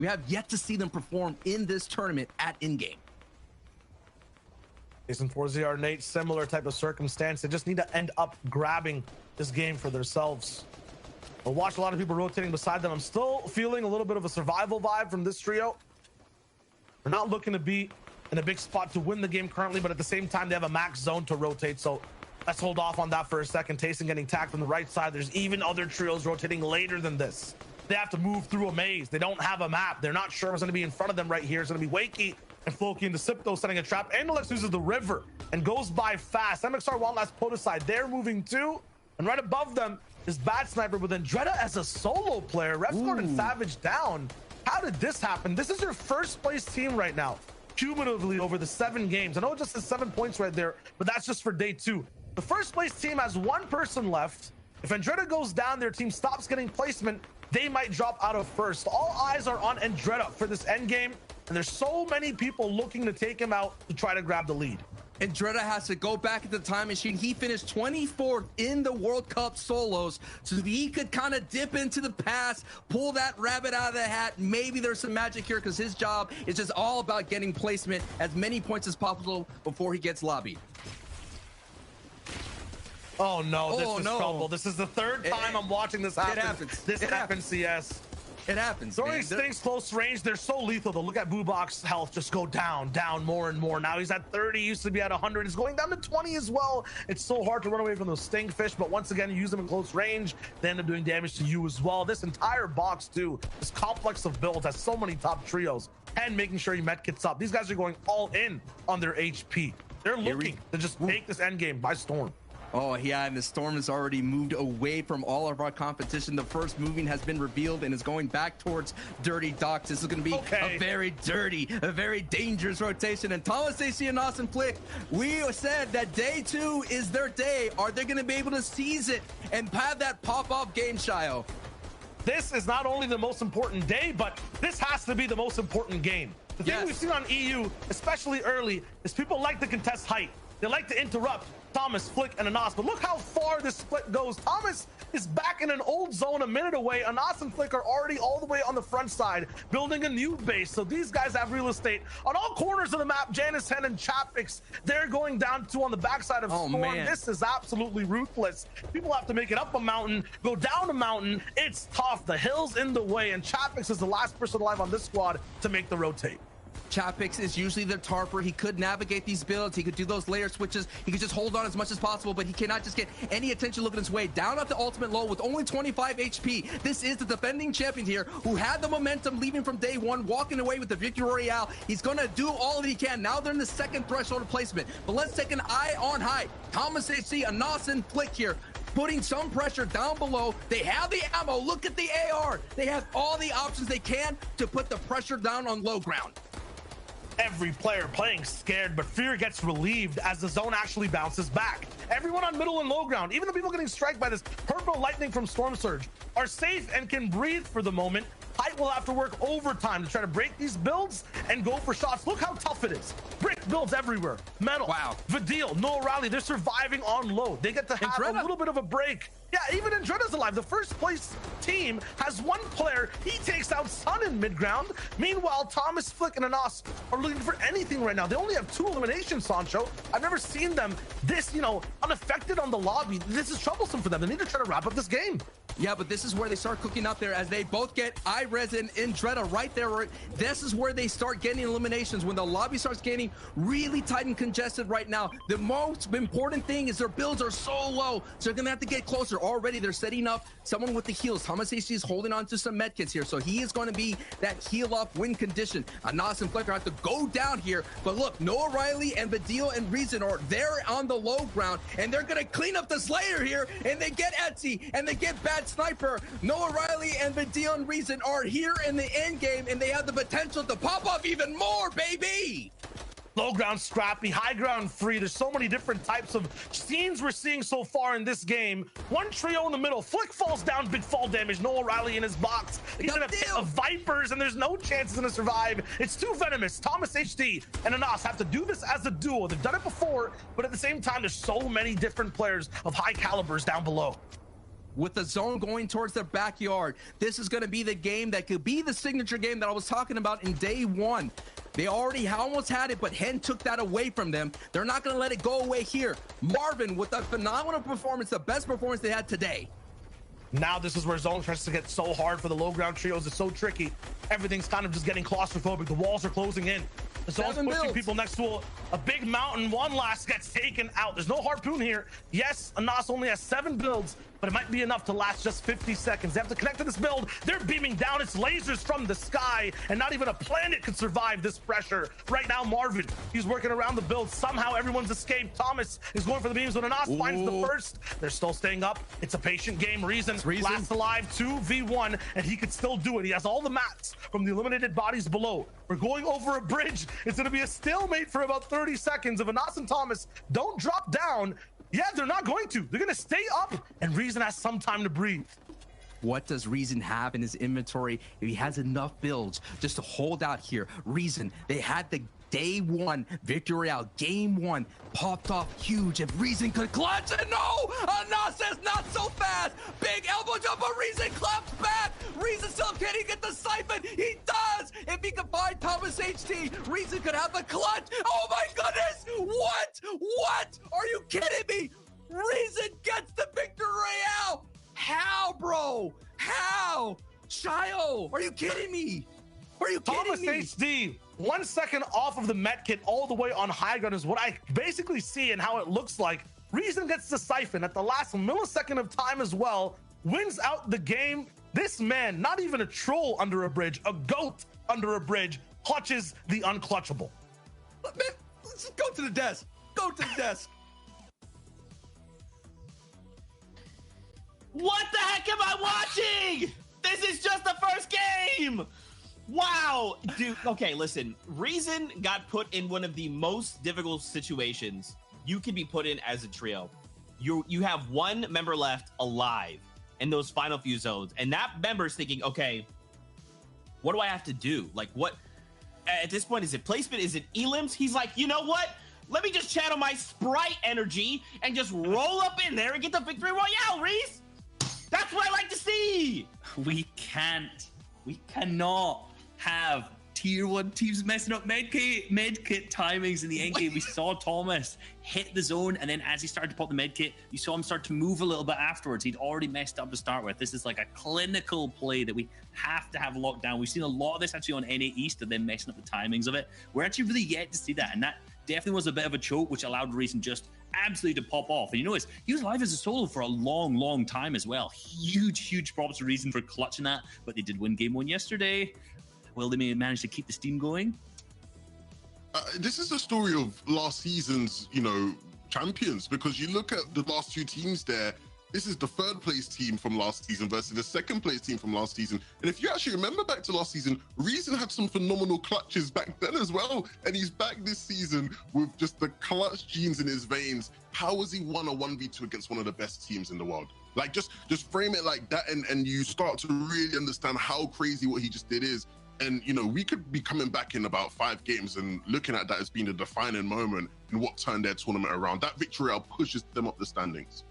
We have yet to see them perform in this tournament at in-game. Jason Forzier, Nate, similar type of circumstance. They just need to end up grabbing this game for themselves. I'll watch a lot of people rotating beside them. I'm still feeling a little bit of a survival vibe from this trio. They're not looking to be in a big spot to win the game currently, but at the same time, they have a max zone to rotate. So let's hold off on that for a second. Tayson getting tagged from the right side. There's even other trios rotating later than this. They have to move through a maze. They don't have a map. They're not sure what's going to be in front of them right here. It's going to be Wakey and Floki into Sipto setting a trap. Andolex uses the river and goes by fast. MXR one last Podicide. They're moving too. And right above them is Bad Sniper with Andretta as a solo player. Refgord and Savage down. How did this happen? This is your first place team right now, cumulatively over the 7 games. I know it just says 7 points right there, but that's just for day 2. The first place team has 1 person left. If Andretta goes down, their team stops getting placement. They might drop out of first. All eyes are on Andretta for this end game, and there's so many people looking to take him out to try to grab the lead. Andretta has to go back at the time machine. He finished 24th in the World Cup solos, so he could kind of dip into the past, pull that rabbit out of the hat. Maybe there's some magic here because his job is just all about getting placement as many points as possible before he gets lobbied. Oh no, this is trouble. This is the 3rd time I'm watching this happen. It happens. This happens, CS. It happens. Throwing things close range, they're so lethal though. Look at Bubok's health just go down more and more. Now he's at 30, used to be at 100. He's going down to 20 as well. It's so hard to run away from those Stingfish, but once again, you use them in close range, they end up doing damage to you as well. This entire box too, this complex of builds has so many top trios and making sure he medkits up. These guys are going all in on their HP. They're looking to just take this end game by storm. Oh yeah, and the Storm has already moved away from all of our competition. The first moving has been revealed and is going back towards Dirty Docks. This is going to be a very dirty, a very dangerous rotation. And Thomas AC and Austin Flick, we said that day 2 is their day. Are they going to be able to seize it and have that pop-off game, Shio? This is not only the most important day, but this has to be the most important game. The thing we've seen on EU, especially early, is people like to contest height. They like to interrupt Thomas, Flick, and Anas. But look how far this split goes. Thomas is back in an old zone a minute away. Anas and Flick are already all the way on the front side, building a new base. So these guys have real estate on all corners of the map. Janice Hen and Chapix, they're going down to on the backside of Storm. Man. This is absolutely ruthless. People have to make it up a mountain, go down a mountain. It's tough. The hill's in the way, and Chapix is the last person alive on this squad to make the rotate. Chapix is usually the tarper. He could navigate these builds. He could do those layer switches. He could just hold on as much as possible, but he cannot just get any attention looking his way. Down at the ultimate low with only 25 HP. This is the defending champion here who had the momentum leaving from day 1, walking away with the Victory Royale. He's going to do all that he can. Now they're in the 2nd threshold of placement. But let's take an eye on high. Thomas AC, Anas, and Flick here, putting some pressure down below. They have the ammo. Look at the AR. They have all the options they can to put the pressure down on low ground. Every player playing scared, but fear gets relieved as the zone actually bounces back. Everyone on middle and low ground, even the people getting struck by this purple lightning from Storm Surge, are safe and can breathe for the moment. Height will have to work overtime to try to break these builds and go for shots. Look how tough it is. Brick builds everywhere. Metal. Wow. Vidil, Noah Riley, they're surviving on low. They get to have a little bit of a break. Yeah, even Andretta's alive. The first place team has 1 player. He takes out Sun in mid ground. Meanwhile, Thomas, Flick, and Anas are looking for anything right now. They only have 2 eliminations, Sancho. I've never seen them this, unaffected on the lobby. This is troublesome for them. They need to try to wrap up this game. Yeah, but this is where they start cooking up there as they both get iRes and Andretta right there. This is where they start getting eliminations when the lobby starts getting really tight and congested right now. The most important thing is their builds are so low, so they're going to have to get closer. Already they're setting up someone with the heals. Thomas AC is holding on to some medkits here, so he is going to be that heal up win condition. Anas and Flicker have to go down here, but look, Noah Riley and Badil and Reason are there on the low ground, and they're going to clean up the Slayer here, and they get Etsy, and they get Bad Sniper. Noah Riley and Badil and Reason are here in the end game, and they have the potential to pop off even more, baby! Low ground scrappy, high ground free. There's so many different types of scenes we're seeing so far in this game. 1 trio in the middle. Flick falls down, big fall damage. Noah Riley in his box. He's in a pit of Vipers, and there's no chance he's gonna survive. It's too venomous. Thomas HD and Anas have to do this as a duo. They've done it before, but at the same time, there's so many different players of high calibers down below. with the zone going towards their backyard. This is going to be the game that could be the signature game that I was talking about in day one. They already almost had it, but Hen took that away from them. They're not going to let it go away here. Marvin with a phenomenal performance, the best performance they had today. Now this is where zone starts to get so hard for the low ground trios. It's so tricky. Everything's kind of just getting claustrophobic. The walls are closing in. The zone's pushing people next to a big mountain. One last gets taken out. There's no harpoon here. Yes, Anas only has 7 builds, but it might be enough to last just 50 seconds. They have to connect to this build. They're beaming down. It's lasers from the sky, and not even a planet could survive this pressure. Right now, Marvin, he's working around the build. Somehow everyone's escaped. Thomas is going for the beams when Anas finds the first. They're still staying up. It's a patient game. Reason last alive 2v1, and he could still do it. He has all the mats from the eliminated bodies below. We're going over a bridge. It's going to be a stalemate for about 30 seconds. If Anas and Thomas don't drop down, yeah, they're not going to. They're going to stay up, and Reason has some time to breathe. What does Reason have in his inventory if he has enough builds just to hold out here? Reason, they had the day one victory out, game one popped off huge. If Reason could clutch, and no, Anas says not so fast. Big elbow jump, but Reason claps back. Reason still can't he get the siphon? He does. If he can find Thomas HT, Reason could have the clutch. Oh my goodness! What? Are you kidding me? Reason gets the victory out. How, bro? How? Shio, are you kidding me? Are you kidding me? Thomas HD, 1 second off of the med kit all the way on high ground is what I basically see and how it looks like. Reason gets the siphon at the last millisecond of time as well, wins out the game. This man, not even a troll under a bridge, a goat under a bridge, clutches the unclutchable. Man, let's just go to the desk. Go to the desk. What the heck am I watching? This is just the first game. Wow, dude. Okay, listen. Reason got put in one of the most difficult situations you can be put in as a trio. You have one member left alive in those final few zones, and that member's thinking, okay, what do I have to do? Like, what? At this point, is it placement? Is it elims? He's like, you know what? Let me just channel my Sprite energy and just roll up in there and get the victory royale, Reese. That's what I like to see. We cannot have tier 1 teams messing up medkit timings in the end game. We saw Thomas hit the zone, and then as he started to pop the medkit, you saw him start to move a little bit afterwards. He'd already messed up to start with. This is like a clinical play that we have to have locked down. We've seen a lot of this actually on NA East, and then messing up the timings of it. We're actually really yet to see that, and that definitely was a bit of a choke, which allowed Reason just absolutely to pop off. And you notice he was live as a solo for a long time as well. Huge props to Reason for clutching that, but they did win game 1 yesterday. Will they manage to keep the steam going? This is the story of last season's, champions, because you look at the last 2 teams there. This is the 3rd place team from last season versus the 2nd place team from last season. And if you actually remember back to last season, Reason had some phenomenal clutches back then as well. And he's back this season with just the clutch genes in his veins. How has he won a 1v2 against one of the best teams in the world? Like, just frame it like that, and you start to really understand how crazy what he just did is. And, we could be coming back in about 5 games and looking at that as being a defining moment in what turned their tournament around. That victory out pushes them up the standings.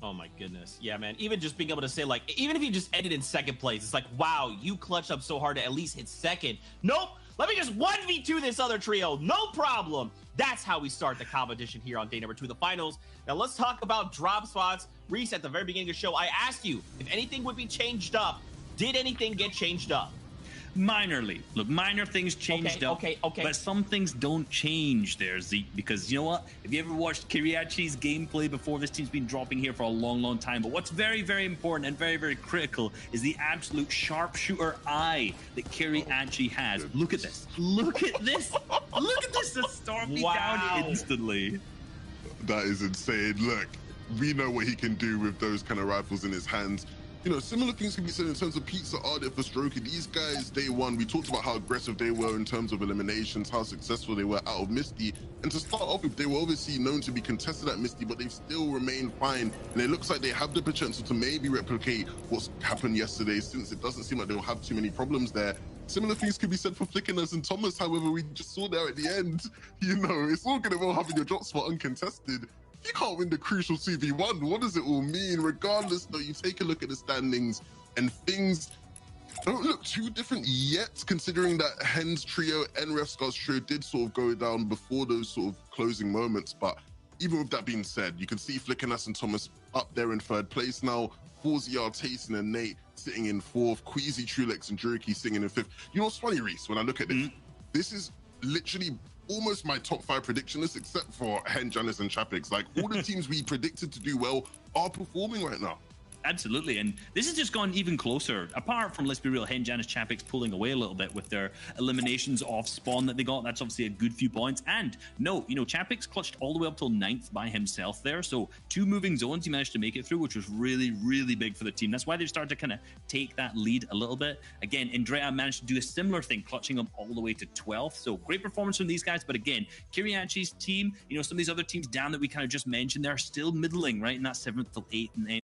Oh my goodness. Yeah, man. Even just being able to say, like, even if you just ended in 2nd place, it's like, wow, you clutched up so hard to at least hit 2nd. Nope. Let me just 1v2 this other trio. No problem. That's how we start the competition here on day number 2 of the finals. Now let's talk about drop spots. Reese, at the very beginning of the show, I asked you if anything would be changed up. Did anything get changed up? Minorly. Look, minor things changed up. Okay. But some things don't change there, Zeke, because you know what? If you ever watched Kiriachi's gameplay before, this team's been dropping here for a long time. But what's very important and very critical is the absolute sharpshooter eye that Kiriachi has. Look at this. Look at this. Look at this. The storm me down instantly. That is insane. Look, we know what he can do with those kind of rifles in his hands. Similar things can be said in terms of Pizza Ardit for Stroker. These guys, day one, we talked about how aggressive they were in terms of eliminations, how successful they were out of Misty. And to start off with, they were obviously known to be contested at Misty, but they've still remained fine. And it looks like they have the potential to maybe replicate what's happened yesterday, since it doesn't seem like they'll have too many problems there. Similar things could be said for Flickiness and Thomas. However, we just saw there at the end, it's all going to well having your drop spot uncontested. if you can't win the crucial 2v1, what does it all mean? Regardless, though, you take a look at the standings and things don't look too different yet, considering that Hen's trio and Refscott's trio did sort of go down before those sort of closing moments. But even with that being said, you can see Flickernas and Thomas up there in third place now. Forziar, Tayson, and Nate sitting in fourth. Queasy, Trulex, and Juriki sitting in fifth. You know what's funny, Reese, when I look at this? This is literally almost my top 5 prediction list, except for Hen, Janus, and Chapix. Like, all the teams we predicted to do well are performing right now. Absolutely, and this has just gone even closer. Apart from, let's be real, Hen, Janus, Chapix pulling away a little bit with their eliminations off Spawn that they got. That's obviously a good few points. And no, you know, Chapix clutched all the way up till 9th by himself there. So 2 moving zones he managed to make it through, which was really, really big for the team. That's why they've started to kind of take that lead a little bit. Again, Andrea managed to do a similar thing, clutching up all the way to 12th. So great performance from these guys. But again, Kiriachi's team, you know, some of these other teams down that we kind of just mentioned, they're still middling, right, in that 7th till 8th and